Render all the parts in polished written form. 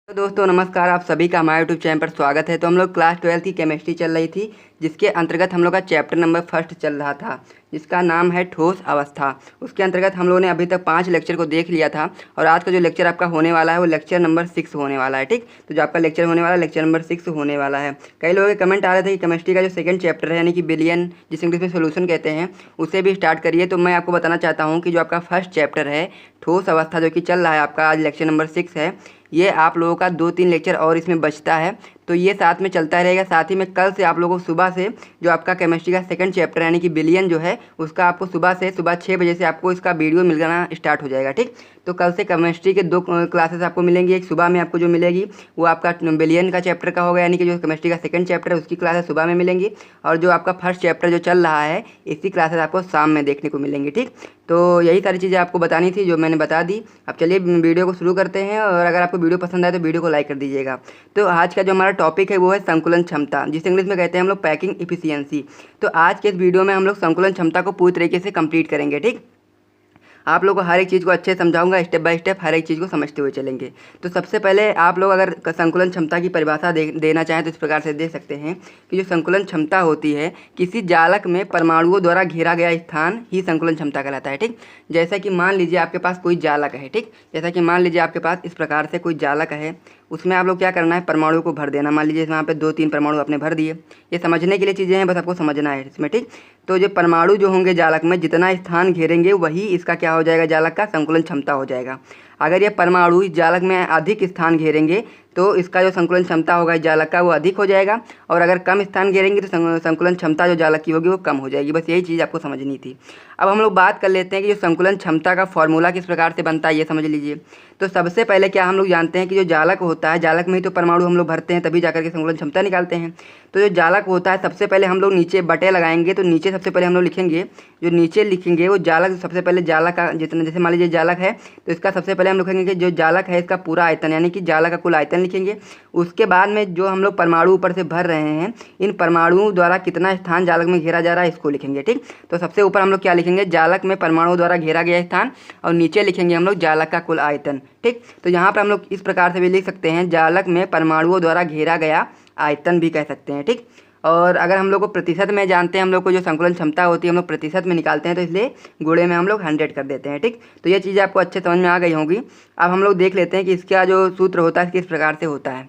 तो दोस्तों नमस्कार, आप सभी का हमारे यूट्यूब चैनल पर स्वागत है। तो हम लोग क्लास 12 की केमिस्ट्री चल रही थी, जिसके अंतर्गत हम लोग का चैप्टर नंबर फर्स्ट चल रहा था, जिसका नाम है ठोस अवस्था। उसके अंतर्गत हम लोगों ने अभी तक 5 लेक्चर को देख लिया था और आज का जो लेक्चर आपका होने वाला है वो लेक्चर नंबर 6 होने वाला है। ठीक, तो जो आपका लेक्चर होने वाला है लेक्चर नंबर 6 होने वाला है। कई लोगों के कमेंट आ रहे थे कि केमिस्ट्री का जो सेकंड चैप्टर है यानी कि बिलियन, जिसे इंग्लिश में सोल्यूशन कहते हैं, उसे भी स्टार्ट करिए। तो मैं आपको बताना चाहता हूँ कि जो आपका फर्स्ट चैप्टर है ठोस अवस्था, जो कि चल रहा है आपका, आज लेक्चर नंबर 6 है, ये आप लोगों का 2-3 लेक्चर और इसमें बचता है, तो ये साथ में चलता रहेगा। साथ ही में कल से आप लोगों को सुबह से जो आपका केमिस्ट्री का सेकंड चैप्टर यानी कि बिलियन जो है उसका आपको सुबह 6 बजे से आपको इसका वीडियो मिलना स्टार्ट हो जाएगा। ठीक, तो कल से केमिस्ट्री के 2 क्लासेस आपको मिलेंगी। एक सुबह में आपको जो मिलेगी वो आपका बिलियन का चैप्टर का होगा, यानी कि जो केमिस्ट्री का सेकंड चैप्टर है उसकी क्लासेस सुबह में मिलेंगी, और जो आपका फर्स्ट चैप्टर जो चल रहा है इसी क्लासेस आपको शाम में देखने को मिलेंगी। ठीक, तो यही सारी चीज़ें आपको बतानी थी जो मैंने बता दी। अब चलिए वीडियो को शुरू करते हैं, और अगर आपको वीडियो पसंद आए तो वीडियो को लाइक कर दीजिएगा। तो आज का जो हमारा टॉपिक है वो है संकुलन क्षमता, जिसे इंग्लिश में कहते हैं हम लोग पैकिंग इफिशियंसी। तो आज के इस वीडियो में हम लोग संकुलन क्षमता को पूरी तरीके से कंप्लीट करेंगे। ठीक, आप लोग को हर एक चीज़ को अच्छे से समझाऊंगा, स्टेप बाय स्टेप हर एक चीज़ को समझते हुए चलेंगे। तो सबसे पहले आप लोग अगर संकुलन क्षमता की परिभाषा देना चाहें तो इस प्रकार से दे सकते हैं कि जो संकुलन क्षमता होती है, किसी जालक में परमाणुओं द्वारा घेरा गया स्थान ही संकुलन क्षमता कहलाता है। ठीक, जैसा कि मान लीजिए आपके पास कोई जालक है। ठीक, जैसा कि मान लीजिए आपके पास इस प्रकार से कोई जालक है, उसमें आप लोग क्या करना है, परमाणु को भर देना। मान लीजिए वहाँ पे 2-3 परमाणु आपने भर दिए। ये समझने के लिए चीज़ें हैं, बस आपको समझना है इसमें। ठीक, तो जो परमाणु जो होंगे जालक में, जितना स्थान घेरेंगे वही इसका क्या हो जाएगा, जालक का संकुलन क्षमता हो जाएगा। अगर ये परमाणु इस जालक में अधिक स्थान घेरेंगे तो इसका जो संकुलन क्षमता होगा इस जालक का वो अधिक हो जाएगा, और अगर कम स्थान घेरेंगे तो संकुलन क्षमता जो जालक की होगी वो कम हो जाएगी। बस यही चीज़ आपको समझनी थी। अब हम लोग बात कर लेते हैं कि जो संकुलन क्षमता का फॉर्मूला किस प्रकार से बनता है, ये समझ लीजिए। तो सबसे पहले क्या हम लोग जानते हैं कि जो जालक होता है, जालक में ही तो परमाणु हम लोग भरते हैं, तभी जाकर के संकुलन क्षमता निकालते हैं। तो जो जालक होता है, सबसे पहले हम लोग नीचे बटे लगाएंगे, तो नीचे सबसे पहले हम लोग लिखेंगे, जो नीचे लिखेंगे वो जालक, सबसे पहले जालक का जितना, जैसे मान लीजिए जालक है तो इसका सबसे पहले हम लिखेंगे कि जो जालक है इसका पूरा आयतन, यानी कि जालक का कुल आयतन लिखेंगे। उसके बाद में जो हम लोग परमाणु ऊपर से भर रहे हैं, इन परमाणुओं द्वारा कितना स्थान जालक में घेरा जा रहा है इसको लिखेंगे। ठीक, तो सबसे ऊपर हम लोग क्या लिखेंगे, जालक में परमाणुओं द्वारा घेरा गया स्थान, और नीचे लिखेंगे हम लोग जालक का कुल आयतन। ठीक, तो यहाँ पर हम लोग इस प्रकार से भी लिख सकते हैं, जालक में परमाणुओं द्वारा घेरा गया आयतन भी कह सकते हैं। ठीक, और अगर हम लोग को प्रतिशत में जानते हैं, हम लोग को जो संकुलन क्षमता होती है हम लोग प्रतिशत में निकालते हैं, तो इसलिए गुणे में हम लोग 100 कर देते हैं। ठीक, तो ये चीज़ें आपको अच्छे समझ में आ गई होंगी। अब हम लोग देख लेते हैं कि इसका जो सूत्र होता है किस प्रकार से होता है।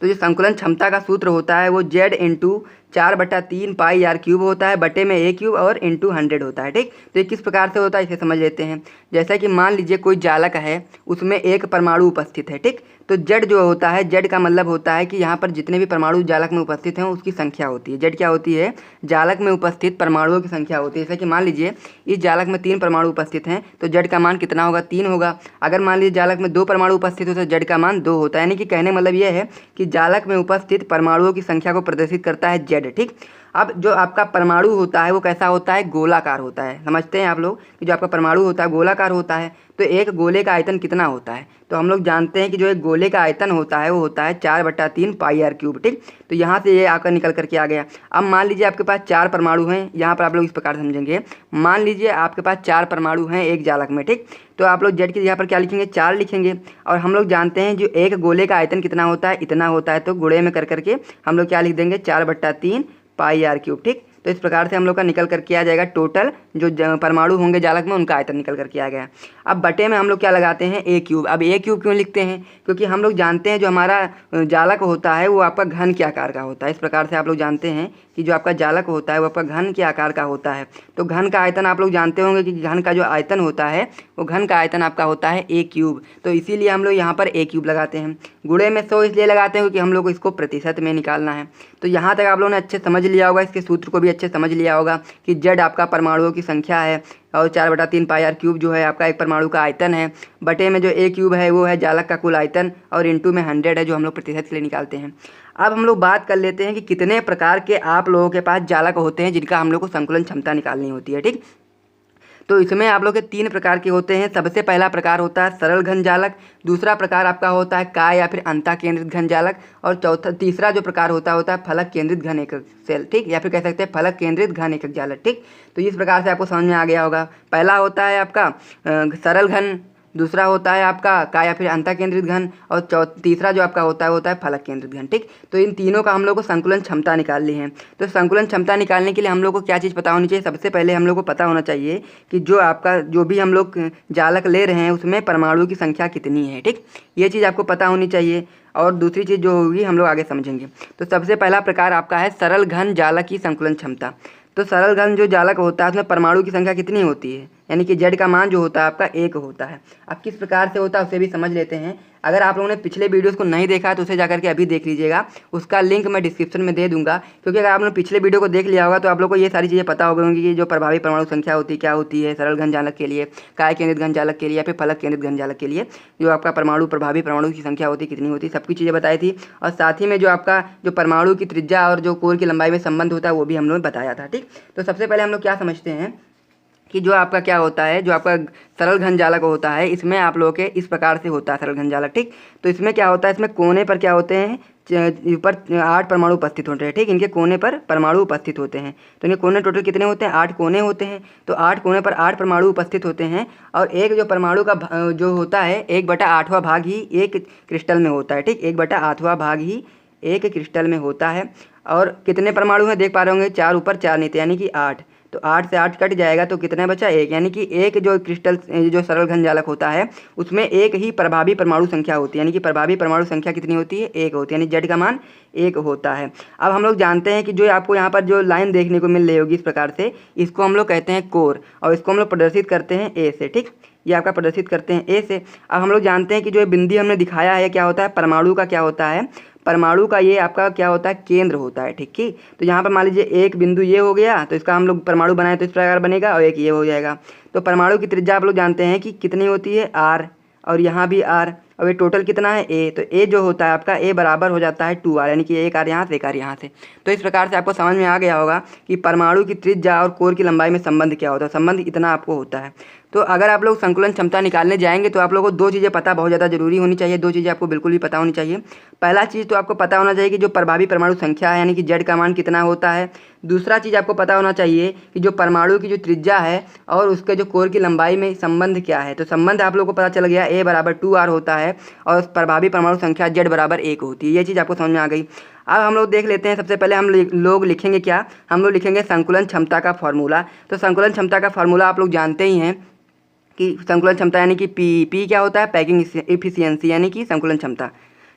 तो जो संकुलन क्षमता का सूत्र होता है वो Z into 4/3 pi r cube होता है, बटे में A क्यूब और इंटू 100 होता है। ठीक, तो ये किस प्रकार से होता है इसे समझ लेते हैं। जैसा कि मान लीजिए कोई जालक है, उसमें एक परमाणु उपस्थित है। ठीक, तो Z जो होता है, Z का मतलब होता है कि यहाँ पर जितने भी परमाणु जालक में उपस्थित हैं उसकी संख्या होती है। Z क्या होती है, जालक में उपस्थित परमाणुओं की संख्या होती है। जैसे कि मान लीजिए इस जालक में 3 परमाणु उपस्थित हैं तो Z का मान कितना होगा, 3 होगा। अगर मान लीजिए जालक में 2 परमाणु उपस्थित हो तो Z का मान 2 होता है। यानी कि कहने मतलब यह है कि जालक में उपस्थित परमाणुओं की संख्या को प्रदर्शित करता है Z। ठीक, अब जो आपका परमाणु होता है वो कैसा होता है, गोलाकार होता है। समझते हैं आप लोग कि जो आपका परमाणु होता है गोलाकार होता है, तो एक गोले का आयतन कितना होता है, तो हम लोग जानते हैं कि जो एक गोले का आयतन होता है वो होता है 4/3 पाई आर क्यूब। ठीक, तो यहाँ से ये आकर निकल करके आ गया। अब मान लीजिए आपके पास 4 परमाणु हैं, यहाँ पर आप लोग इस प्रकार समझेंगे। मान लीजिए आपके पास 4 परमाणु हैं एक जालक में। ठीक, तो आप लोग Z की जगह पर क्या लिखेंगे, 4 लिखेंगे, और हम लोग जानते हैं जो एक गोले का आयतन कितना होता है, इतना होता है, तो गुणे में कर करके हम लोग क्या लिख देंगे, 4/3 पाई आर क्यूब। ठीक, तो इस प्रकार से हम लोग का निकल करके आ जाएगा टोटल जो परमाणु होंगे जालक में उनका आयतन निकल करके आ गया। अब बटे में हम लोग क्या लगाते हैं, A क्यूब। अब A क्यूब क्यों लिखते हैं, क्योंकि हम लोग जानते हैं जो हमारा जालक होता है वो आपका घन के आकार का होता है। इस प्रकार से आप लोग जानते हैं कि जो आपका जालक होता है वो आपका घन के आकार का होता है। तो घन का आयतन आप लोग जानते होंगे कि घन का जो आयतन होता है वो घन का आयतन आपका होता है A क्यूब, तो इसीलिए हम लोग यहाँ पर A क्यूब लगाते हैं। गुणे में 100 इसलिए लगाते हैं क्योंकि हम लोग को इसको प्रतिशत में निकालना है। तो यहाँ तक आप लोगों ने अच्छे समझ लिया होगा, इसके सूत्र को भी अच्छे समझ लिया होगा कि Z आपका परमाणुओं की संख्या है, और 4/3 पाई आर क्यूब जो है आपका एक परमाणु का आयतन है, बटे में जो A क्यूब है वो है जालक का कुल आयतन, और इंटू में 100 है जो हम लोग प्रतिशत के लिए निकालते हैं। अब हम लोग बात कर लेते हैं कि कितने प्रकार के आप लोगों के पास जालक होते हैं जिनका हम लोग को संकुलन क्षमता निकालनी होती है। ठीक, तो इसमें आप लोग के 3 प्रकार के होते हैं। सबसे पहला प्रकार होता है सरल घन जालक, दूसरा प्रकार आपका होता है काय या फिर अंतः केंद्रित घन जालक, और तीसरा जो प्रकार होता है फलक केंद्रित घन एकक सेल। ठीक, या फिर कह सकते हैं फलक केंद्रित घन एकक जालक। ठीक, तो इस प्रकार से आपको समझ में आ गया होगा। पहला होता है आपका सरल घन दूसरा होता है आपका का या फिर अंतः केंद्रित घन, और तीसरा जो आपका होता है वो होता है फलक केंद्रित घन। ठीक, तो इन तीनों का हम लोग को संकुलन क्षमता निकालनी है। तो संकुलन क्षमता निकालने के लिए हम लोग को क्या चीज़ पता होनी चाहिए? सबसे पहले हम लोग को पता होना चाहिए कि जो भी हम लोग जालक ले रहे हैं उसमें परमाणु की संख्या कितनी है। ठीक, ये चीज़ आपको पता होनी चाहिए। और दूसरी चीज़ जो होगी हम लोग आगे समझेंगे। तो सबसे पहला प्रकार आपका है सरल घन जालक की संकुलन क्षमता। तो सरल घन जो जालक होता है उसमें परमाणु की संख्या कितनी होती है, यानी कि जेड का मान जो होता है आपका 1 होता है। अब किस प्रकार से होता है उसे भी समझ लेते हैं। अगर आप लोगों ने पिछले वीडियोस को नहीं देखा है तो उसे जाकर के अभी देख लीजिएगा, उसका लिंक मैं डिस्क्रिप्शन में दे दूंगा। क्योंकि अगर आपने पिछले वीडियो को देख लिया होगा तो आप लोग को ये सारी चीज़ें पता हो गई होंगी कि जो प्रभावी परमाणु संख्या होती है क्या होती है सरल घन जालक के लिए, काय केंद्रित घन जालक के लिए या फिर फलक केंद्रित घन जालक के लिए जो आपका प्रभावी परमाणु की संख्या होती है कितनी होती है, सबकी चीज़ें बताई थी। और साथ ही में जो आपका जो परमाणु की त्रिज्या और जो कोर की लंबाई में संबंध होता है वो भी हम लोग ने बताया था। ठीक, तो सबसे पहले हम लोग क्या समझते हैं कि जो आपका क्या होता है, जो आपका सरल घन जालक होता है इसमें आप लोगों के इस प्रकार से होता है सरल घन जालक। ठीक, तो इसमें क्या होता है, इसमें कोने पर क्या होते हैं, ऊपर 8 परमाणु उपस्थित होते हैं। ठीक, इनके कोने पर परमाणु उपस्थित होते हैं। तो इनके कोने टोटल कितने होते हैं? 8 कोने होते हैं। तो 8 कोने पर 8 परमाणु उपस्थित होते हैं और एक जो परमाणु का जो होता है 1/8वां भाग ही एक क्रिस्टल में होता है। ठीक, 1/8वां भाग ही एक क्रिस्टल में होता है। और कितने परमाणु हैं देख पा रहे होंगे, 4 ऊपर 4 नीचे, यानी कि 8। तो 8 से 8 कट जाएगा तो कितना बचा? 1, यानी कि एक जो क्रिस्टल जो सरल घन जालक होता है उसमें एक ही प्रभावी परमाणु संख्या होती है, यानी कि प्रभावी परमाणु संख्या कितनी होती है? 1 होती है, यानी जेड का मान 1 होता है। अब हम लोग जानते हैं कि जो आपको यहाँ पर जो लाइन देखने को मिल रही होगी इस प्रकार से, इसको हम लोग कहते हैं कोर और इसको हम लोग प्रदर्शित करते हैं ए से। ठीक, ये आपका प्रदर्शित करते हैं ए से। अब हम लोग जानते हैं कि जो बिंदी हमने दिखाया है क्या होता है, परमाणु का क्या होता है, परमाणु का ये आपका क्या होता है? केंद्र होता है। ठीक है, तो यहाँ पर मान लीजिए एक बिंदु ये हो गया तो इसका हम लोग परमाणु बनाए तो इस प्रकार बनेगा और एक ये हो जाएगा। तो परमाणु की त्रिज्या आप लोग जानते हैं कि कितनी होती है? r, और यहाँ भी r, और ये टोटल कितना है? a। तो a जो होता है आपका a बराबर हो जाता है 2r, यानी कि एक r यहाँ से एक r यहाँ से। तो इस प्रकार से आपको समझ में आ गया होगा कि परमाणु की त्रिज्या और कोर की लंबाई में संबंध क्या होता है। संबंध इतना आपको होता है। तो अगर आप लोग संकुलन क्षमता निकालने जाएंगे तो आप लोगों को 2 चीज़ें पता बहुत ज़्यादा जरूरी होनी चाहिए। 2 चीज़ें आपको बिल्कुल भी पता होनी चाहिए। पहला चीज़ तो आपको पता होना चाहिए कि जो प्रभावी परमाणु संख्या है यानी कि जेड का मान कितना होता है। दूसरा चीज़ आपको पता होना चाहिए कि जो परमाणु की जो त्रिज्या है और उसके जो कोर की लंबाई में संबंध क्या है। तो संबंध आप लोगों को पता चल गया, a बराबर 2r होता है और प्रभावी परमाणु संख्या जेड बराबर 1 होती है। ये चीज़ आपको समझ में आ गई। अब हम लोग देख लेते हैं, सबसे पहले हम लोग लिखेंगे क्या, हम लोग लिखेंगे संकुलन क्षमता का फॉर्मूला। तो संकुलन क्षमता का फॉर्मूला आप लोग जानते ही हैं कि संकुलन क्षमता यानी कि पी क्या होता है? पैकिंग एफिशिएंसी, यानी कि संकुलन क्षमता।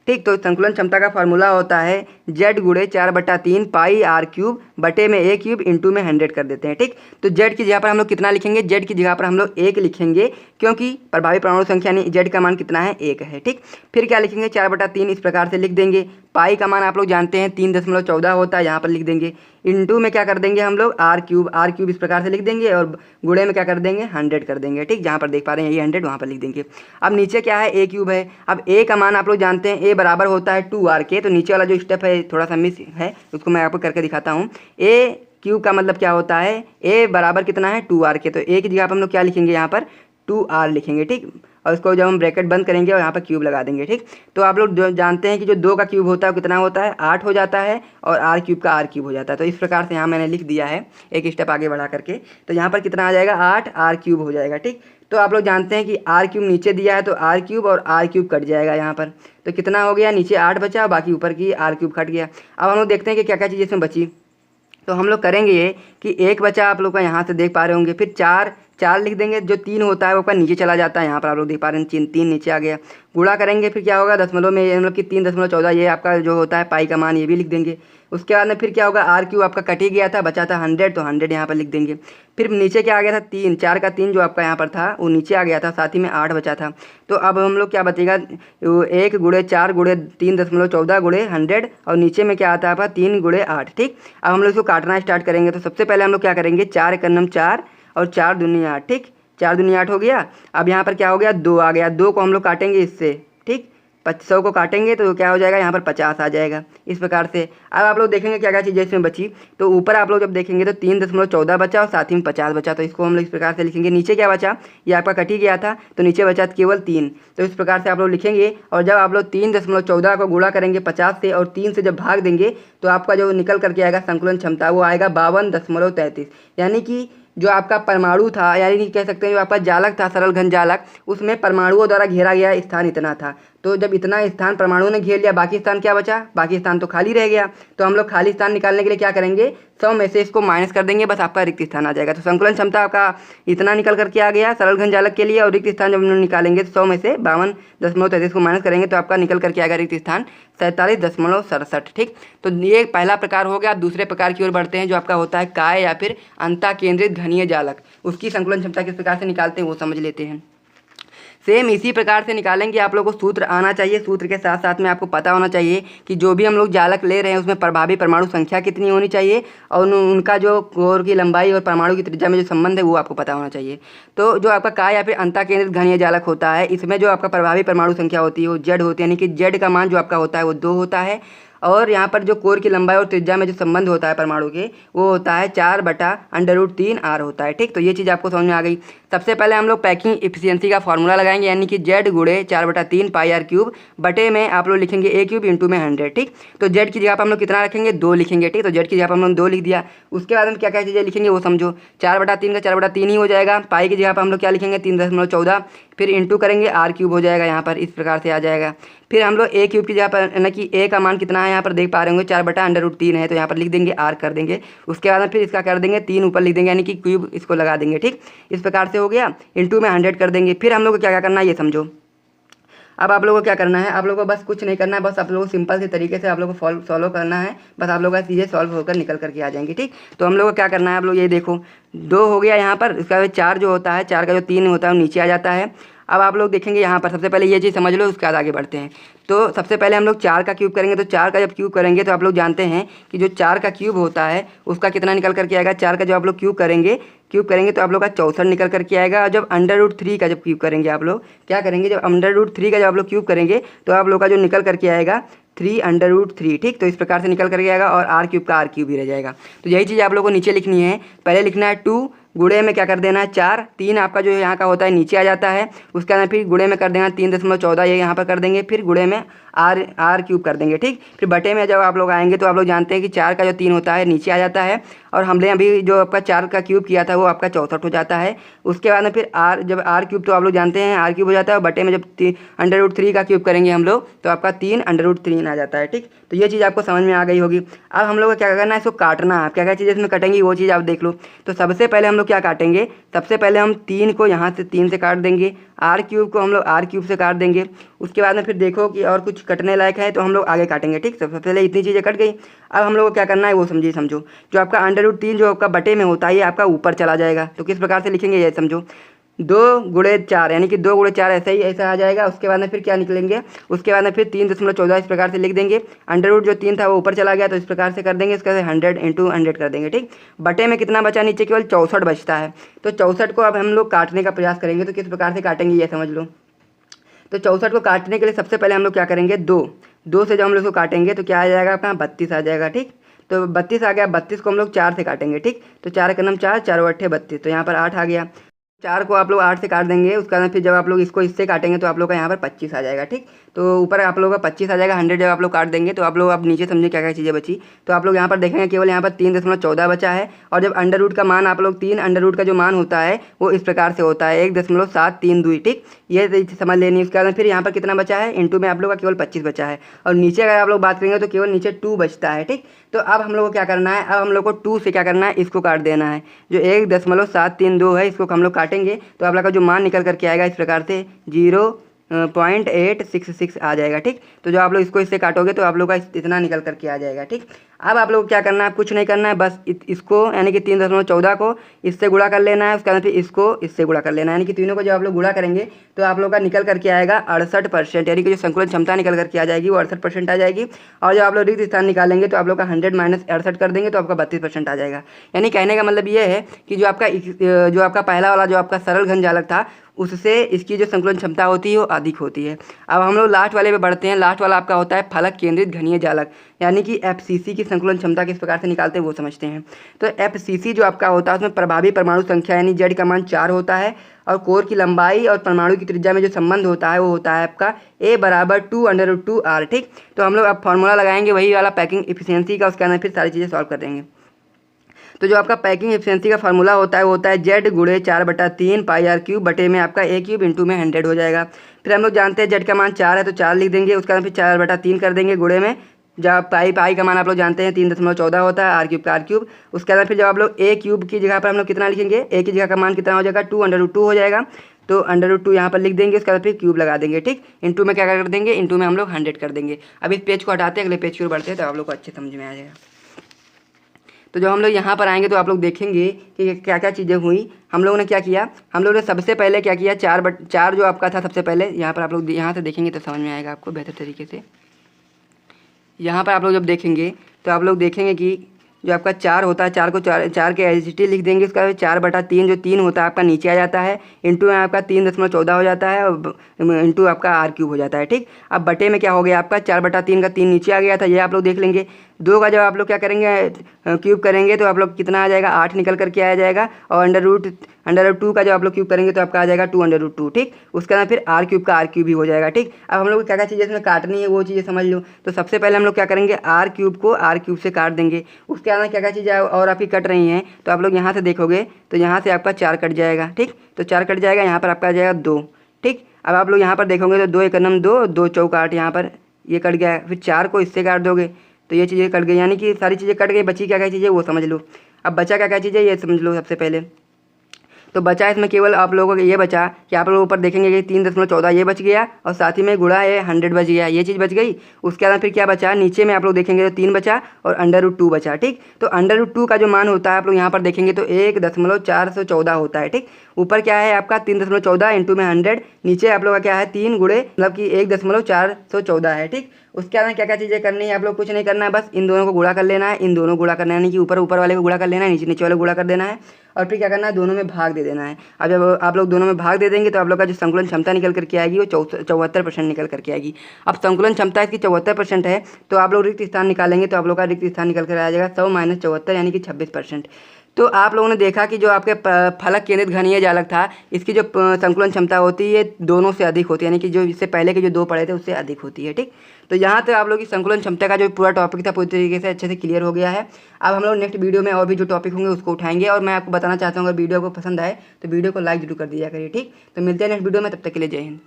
ठीक, तो संकुलन क्षमता का फॉर्मूला होता है जेड गुणे 4/3 पाई r क्यूब बटे में a क्यूब इंटू में 100 कर देते हैं। ठीक, तो जेड की जगह पर हम लोग कितना लिखेंगे? जेड की जगह पर हम लोग 1 लिखेंगे क्योंकि प्रभावी परमाणु संख्या यानी जेड का मान कितना है? 1 है। ठीक, फिर क्या लिखेंगे? 4/3 इस प्रकार से लिख देंगे। पाई का मान आप लोग जानते हैं 3.14 होता है, यहाँ पर लिख देंगे। इंटू में क्या कर देंगे हम लोग? r क्यूब इस प्रकार से लिख देंगे और गुणे में क्या कर देंगे? 100 कर देंगे। ठीक, जहाँ पर देख पा रहे हैं ये 100 वहाँ पर लिख देंगे। अब नीचे क्या है? a क्यूब है। अब a का मान आप लोग जानते हैं a बराबर होता है 2r के। तो नीचे वाला जो स्टेप है थोड़ा सा मिस है, उसको मैं आपको करके दिखाता हूँ। a क्यूब का मतलब क्या होता है? a बराबर कितना है? 2r के। तो a की जगह पर हम लोग क्या लिखेंगे? यहाँ पर 2r लिखेंगे। ठीक, और इसको जब हम ब्रैकेट बंद करेंगे और यहाँ पर क्यूब लगा देंगे। ठीक, तो आप लोग जो जानते हैं कि जो 2 का क्यूब होता है कितना होता है? 8 हो जाता है और r क्यूब का r क्यूब हो जाता है। तो इस प्रकार से यहाँ मैंने लिख दिया है एक स्टेप आगे बढ़ा करके। तो यहाँ पर कितना आ जाएगा? 8 r क्यूब हो जाएगा। ठीक, तो आप लोग जानते हैं कि r क्यूब नीचे दिया है तो r क्यूब और r क्यूब कट जाएगा यहाँ पर। तो कितना हो गया? नीचे 8 बचा, बाकी ऊपर की r क्यूब कट गया। अब हम लोग देखते हैं कि क्या क्या चीज़ इसमें बची। तो हम लोग करेंगे ये कि 1 बचा आप लोग का, यहाँ से देख पा रहे होंगे। फिर 4 लिख देंगे। जो 3 होता है वो का नीचे चला जाता है, यहाँ पर आप लोग देख पा रहे हैं 3 नीचे आ गया। गुणा करेंगे फिर क्या होगा? दशमलव में मतलब कि 3.14 ये आपका जो होता है पाई का मान, ये भी लिख देंगे। उसके बाद में फिर क्या होगा? r क्यूब आपका कट ही गया था, बचा था 100, तो 100 यहाँ पर लिख देंगे। फिर नीचे क्या आ गया था? 3, 4 का 3 जो आपका यहाँ पर था वो नीचे आ गया था, साथ ही में 8 बचा था। तो अब हम लोग क्या बचेगा? 1 गुणे 4 गुणे 3.14 गुणे 100 और नीचे में क्या आता है आपका? 3 गुणे 8। ठीक, अब हम लोग इसको काटना स्टार्ट करेंगे। तो सबसे पहले हम लोग क्या करेंगे? 4 एक नम 4 और 4 दूनी 8। ठीक, 4 दूनी 8 हो गया। अब यहाँ पर क्या हो गया? 2 आ गया। 2 को हम लोग काटेंगे इससे। ठीक, 100 को काटेंगे तो क्या हो जाएगा? यहाँ पर 50 आ जाएगा। इस प्रकार से अब आप लोग देखेंगे क्या क्या चीज़ें इसमें बची। तो ऊपर आप लोग जब देखेंगे तो 3.14 बचा और साथ ही में 50 बचा। तो इसको हम लोग इस प्रकार से लिखेंगे। नीचे क्या बचा? ये आपका कट ही गया था तो नीचे बचा केवल 3। तो इस प्रकार से आप लोग लिखेंगे। और जब आप लोग 3.14 को गुणा करेंगे 50 से और 3 से जब भाग देंगे तो आपका जो निकल करके आएगा संकुलन क्षमता वो आएगा 52.33, यानी कि जो आपका परमाणु था, यानी कि कह सकते हैं जो आपका जालक था, सरल घन जालक, उसमें परमाणुओं द्वारा घेरा गया स्थान इतना था। तो जब इतना स्थान परमाणुओं ने घेर लिया, बाकी स्थान क्या बचा? बाकी स्थान तो खाली रह गया। तो हम लोग खाली स्थान निकालने के लिए क्या करेंगे? 100 में से इसको माइनस कर देंगे, बस आपका रिक्त स्थान आ जाएगा। तो संकुलन क्षमता आपका इतना निकल करके आ गया सरल घन जालक के लिए, और रिक्त स्थान जब हम लोग निकालेंगे तो 100 में से 52.33 को माइनस करेंगे तो आपका निकल करके आएगा रिक्त स्थान 47.67। ठीक, तो ये पहला प्रकार हो गया। आप दूसरे प्रकार की ओर बढ़ते हैं, जो आपका होता है काय या फिर अंतः केंद्रित घनीय जालक। उसकी संकुलन क्षमता किस प्रकार से निकालते हैं वो समझ लेते हैं। सेम इसी प्रकार से निकालेंगे। आप लोगों को सूत्र आना चाहिए, सूत्र के साथ साथ में आपको पता होना चाहिए कि जो भी हम लोग जालक ले रहे हैं उसमें प्रभावी परमाणु संख्या कितनी होनी चाहिए, और उनका जो कोर की लंबाई और परमाणु की त्रिज्या में जो संबंध है वो आपको पता होना चाहिए। तो जो आपका काय या फिर अंतः केंद्रित घनीय जालक होता है, इसमें जो आपका प्रभावी परमाणु संख्या होती है वो जेड होती है, यानी कि जेड का मान जो आपका होता है वो 2 होता है। और यहाँ पर जो कोर की लंबाई और त्रिज्या में जो संबंध होता है परमाणु के, वो होता है 4/√3r होता है। ठीक, तो ये चीज़ आपको समझ में आ गई। सबसे पहले हम लोग पैकिंग इफिशियंसी का फॉर्मूला लगाएंगे, यानी कि जेड गुणे 4/3 πr क्यूब बटे में आप लोग लिखेंगे a क्यूब इंटू में 100। ठीक, तो जेड की जगह पर हम लोग कितना रखेंगे? 2 लिखेंगे। ठीक, तो जेड की जगह पर हम लोग 2 लिख दिया। उसके बाद हम क्या क्या चीज़ें लिखेंगे वो समझो। 4/3 का 4/3 ही हो जाएगा। पाई की जगह पर हम लोग क्या लिखेंगे? 3.14, फिर इंटू करेंगे r क्यूब हो जाएगा, यहाँ पर इस प्रकार से आ जाएगा। फिर हम लोग a क्यूब की जगह पर, यानी कि a का मान कितना है यहाँ पर देख पा रहे होंगे, 4/√3 है, तो यहाँ पर लिख देंगे r कर देंगे। उसके बाद में फिर इसका कर देंगे 3 ऊपर लिख देंगे, यानी कि क्यूब इसको लगा देंगे। ठीक, इस प्रकार से हो गया। इंटू में 100 कर देंगे। फिर हम लोग को क्या क्या करना है ये समझो। अब आप लोगों को क्या करना है? आप लोगों को बस कुछ नहीं करना है, बस आप लोगों को सिंपल से तरीके से आप लोगों को सॉल्व करना है। बस आप लोगों का चीज़ें सॉल्व होकर निकल करके आ जाएंगी। ठीक, तो हम लोग को क्या करना है? आप लोग ये देखो, 2 हो गया यहाँ पर। इसका 4 जो होता है, 4 का जो 3 होता है वो नीचे आ जाता है। अब आप लोग देखेंगे यहाँ पर, सबसे पहले ये चीज़ समझ लो, उसके बाद आगे बढ़ते हैं। तो सबसे पहले हम लोग 4 का क्यूब करेंगे। तो 4 का जब क्यूब करेंगे तो आप लोग जानते हैं कि जो 4 का क्यूब होता है उसका कितना निकल करके आएगा? 4 का जब आप लोग क्यूब करेंगे तो आप लोग का 64 निकल करके आएगा। और जब √3 का जब क्यूब करेंगे, आप लोग क्या करेंगे? जब √3 का जब आप लोग क्यूब करेंगे तो आप लोग का जो निकल करके आएगा 3√3। ठीक, तो इस प्रकार से निकल करके आएगा, और r क्यूब का r क्यूब ही रह जाएगा। तो यही चीज़ आप लोग को नीचे लिखनी है। पहले लिखना है 2 गुणे में क्या कर देना है 4, 3 आपका जो यहाँ का होता है नीचे आ जाता है। उसके बाद फिर गुणे में कर देना 3.14, ये यहाँ पर कर देंगे। फिर गुणे में r क्यूब कर देंगे। ठीक, फिर बटे में जब आप लोग आएंगे तो आप लोग जानते हैं कि 4 का जो 3 होता है नीचे आ जाता है, और हमने अभी जो आपका 4 का क्यूब किया था वो आपका 64 हो जाता है। उसके बाद में फिर जब r क्यूब, तो आप लोग जानते हैं r क्यूब हो जाता है, और बटे में जब √3 का क्यूब करेंगे हम लोग तो आपका 3√3 आ जाता है। ठीक, तो ये चीज़ आपको समझ में आ गई होगी। अब हम लोग को क्या करना है? इसको काटना है। क्या क्या चीज़ें इसमें कटेंगी वो चीज़ आप देख लो। तो सबसे पहले हम लोग क्या काटेंगे? सबसे पहले हम 3 को यहाँ से 3 से काट देंगे, r क्यूब को हम लोग r क्यूब से काट देंगे। उसके बाद में फिर देखो कि और कुछ कटने लायक है तो हम लोग आगे काटेंगे। ठीक, सबसे पहले इतनी चीज़ें कट गई। अब हम लोग को क्या करना है वो समझो। जो आपका √3 जो आपका बटे में होता है ये आपका ऊपर चला जाएगा। तो किस प्रकार से लिखेंगे ये समझो। 2 गुणे 4, यानी कि 2 गुणे 4 ऐसा आ जाएगा। उसके बाद में फिर क्या निकलेंगे? उसके बाद में फिर 3.14 इस प्रकार से लिख देंगे। √ जो 3 था वो ऊपर चला गया, तो इस प्रकार से कर देंगे। इसका 100 इंटू 100 कर देंगे। ठीक, बटे में कितना बचा? नीचे केवल 64 बचता है। तो 64 को अब हम लोग काटने का प्रयास करेंगे। तो किस प्रकार से काटेंगे ये समझ लो। तो 64 को काटने के लिए सबसे पहले हम लोग क्या करेंगे? 2 से जब हम लोग इसको काटेंगे तो क्या आ जाएगा? आपका 32 आ जाएगा। ठीक, तो 32 आ गया। 32 को हम लोग 4 से काटेंगे। ठीक, तो 4 का नाम 4, 4 8 32, तो यहाँ पर 8 आ गया। 4 को आप लोग 8 से काट देंगे। उसके बाद फिर जब आप लोग इसको इससे काटेंगे तो आप लोग का यहाँ पर 25 आ जाएगा। ठीक, तो ऊपर आप लोगों का 25 आ जाएगा। 100 जब आप लोग काट देंगे तो आप लोग अब नीचे समझे क्या क्या चीज़ें बची। तो आप लोग यहाँ पर देखेंगे केवल यहाँ पर 3.14 बचा है। और जब √ का मान आप लोग 3 √ का जो मान होता है वो इस प्रकार से होता है 1.732। ठीक, ये समझ लेनी। उसके बाद फिर यहाँ पर कितना बचा है? इंटू में आप लोग का केवल 25 बचा है। और नीचे अगर आप लोग बात करेंगे तो केवल नीचे 2 बचता है। ठीक, तो अब हम लोग को क्या करना है? अब हम लोग को 2 से क्या करना है? इसको काट देना है। जो 1.732 है इसको हम लोग काटेंगे तो आप लोग का जो मान निकल करके आएगा इस प्रकार से 0.866 आ जाएगा। ठीक, तो जो आप लोग इसको इससे काटोगे तो आप लोग का इतना निकल करके आ जाएगा। ठीक, अब आप लोग क्या करना है? कुछ नहीं करना है, बस इसको यानी कि 3.14 को इससे गुणा कर लेना है। उसके बाद फिर इसको इससे गुणा कर लेना है, यानी कि तीनों को जब आप लोग गुणा करेंगे तो आप लोग का निकल करके आएगा 68%, यानी कि जो संकुलन क्षमता निकल करके आ जाएगी वो 68% आ जाएगी। और जब आप लोग रिक्त स्थान निकालेंगे तो आप लोग का 100 माइनस 68 कर देंगे तो आपका 32% आ जाएगा। यानी कहने का मतलब ये है कि जो आपका पहला वाला जो आपका सरल घन जालक था उससे इसकी जो संकुलन क्षमता होती है वो अधिक होती है। अब हम लोग लास्ट वाले पे बढ़ते हैं। लास्ट वाला आपका होता है फलक केंद्रित घनीय जालक, यानी कि FCC की संकुलन क्षमता किस प्रकार से निकालते हैं वो समझते हैं। तो FCC जो आपका होता है उसमें प्रभावी परमाणु संख्या यानी Z का मान 4 होता है, और कोर की लंबाई और परमाणु की त्रिज्या में जो संबंध होता है वो होता है आपका A = 2√2r। ठीक, तो हम लोग अब फॉर्मूला लगाएंगे वही वाला पैकिंग इफिशियंसी का। उसके अंदर फिर सारी चीज़ें सॉल्व कर देंगे। तो जो आपका पैकिंग एफिशिएंसी का फार्मूला होता है वो होता है जेड गुणे 4/3 पाई आर क्यूब बटे में आपका ए क्यूब इंटू में 100 हो जाएगा। फिर हम लोग जानते हैं जेड का मान 4 है तो 4 लिख देंगे, उसका फिर 4/3 कर देंगे गुणे में, जब पाई का मान आप लोग जानते हैं 3.14 होता है, आर क्यूब का आर क्यूब। उसके बाद फिर जब आप लोग ए क्यूब की जगह पर हम लोग कितना लिखेंगे, ए की जगह का मान कितना हो जाएगा 2√2 हो जाएगा, तो √2 यहाँ पर लिख देंगे, उसके बाद फिर क्यूब लगा देंगे। ठीक, इंटू में क्या कर देंगे, इंटू में हम लोग 100 कर देंगे। अब इस पेज को हटाते हैं, अगले पेज की ओर बढ़ते हैं तो आप लोग को अच्छे समझ में आ जाएगा। तो जब हम लोग यहाँ पर आएंगे तो आप लोग देखेंगे कि क्या क्या चीज़ें हुई। हम लोगों ने क्या किया, हम लोगों ने सबसे पहले क्या किया, 4 जो आपका था सबसे पहले, यहाँ पर आप लोग यहाँ से देखेंगे तो समझ में आएगा आपको बेहतर तरीके से। यहाँ पर आप लोग जब देखेंगे तो आप लोग देखेंगे कि जो आपका 4 होता है, 4 को 4 के एच लिख देंगे, उसका 4/3 जो 3 होता है आपका नीचे आ जाता है, इंटू में आपका 3.14 हो जाता है और इंटू आपका आर क्यूब हो जाता है। ठीक, अब बटे में क्या हो गया आपका 4/3 का 3 नीचे आ गया था, ये आप लोग देख लेंगे। 2 का जब आप लोग क्या करेंगे क्यूब करेंगे तो आप लोग कितना आ जाएगा, 8 निकल करके आ जाएगा, और √2 का जब आप लोग क्यूब करेंगे तो आपका आ जाएगा 2√2। ठीक, उसके बाद फिर आर क्यूब का आर क्यूब भी हो जाएगा। ठीक, अब हम लोग क्या क्या चीज़ें इसमें काटनी है वो चीज़ें समझ लो। तो सबसे पहले हम लोग क्या करेंगे, आर क्यूब को आर क्यूब से काट देंगे। उसके बाद क्या क्या चीज़ें और आपकी कट रही हैं तो आप लोग यहाँ से देखोगे तो यहाँ से आपका 4 कट जाएगा। ठीक, तो 4 कट जाएगा, यहाँ पर आपका आ जाएगा 2। ठीक, अब आप लोग यहाँ पर देखोगे तो 2 एकम 2, 2 चौक 8, यहाँ पर ये कट गया। फिर 4 को इससे काट दोगे तो ये चीज़ें कट गई, यानी कि सारी चीज़ें कट गई। बची क्या क्या चीज़ें वो समझ लो। अब बचा क्या क्या चीज़ें ये समझ लो। सबसे पहले तो बचा इसमें केवल आप लोगों को ये बचा कि आप लोग ऊपर देखेंगे कि 3.14 ये बच गया, और साथ ही में गुणा ये 100 बच गया, ये चीज़ बच गई। उसके बाद फिर क्या बचा, नीचे में आप लोग देखेंगे तो 3 बचा और √2 बचा। ठीक, तो √2 का जो मान होता है आप लोग यहाँ पर देखेंगे तो 1.414 होता है। ठीक, ऊपर क्या है आपका 3.14 इंटू में 100, नीचे आप लोग का क्या है 3 गुणे मतलब कि 1.414 है। ठीक, उसके बाद क्या क्या चीज़ें करनी है, आप लोग कुछ नहीं करना है, बस इन दोनों को गुणा कर लेना है, इन दोनों गुणा करना है, यानी कि ऊपर वाले को गुणा कर लेना है, नीचे वाले को गुणा कर देना है, और फिर क्या करना है, दोनों में भाग दे देना है। अब जब आप लोग दोनों में भाग दे देंगे तो आप लोग का जो संकुलन क्षमता निकल करके आएगी वो 74% निकल करके आएगी। अब संकुलन क्षमता इसकी 74% है, तो आप लोग रिक्त स्थान निकालेंगे तो आप लोग का रिक्त स्थान निकल कर आ जाएगा 100 - 74 यानी कि 26%। तो आप लोगों ने देखा कि जो आपके फलक केंद्रित घनीय जालक था, इसकी जो संकुलन क्षमता होती है दोनों से अधिक होती है, यानी कि जो इससे पहले के जो 2 पढ़े थे उससे अधिक होती है। ठीक, तो यहाँ तक आप लोग की संकुलन क्षमता का जो पूरा टॉपिक था पूरी तरीके से अच्छे से क्लियर हो गया है। अब हम लोग नेक्स्ट वीडियो में और भी जो टॉपिक होंगे उसको उठाएंगे, और मैं आपको बताना चाहता हूँ अगर वीडियो को पसंद आए तो वीडियो को लाइक जरूर कर दिया करिए। ठीक, तो मिलते हैं नेक्स्ट वीडियो में, तब तक के लिए जय हिंद।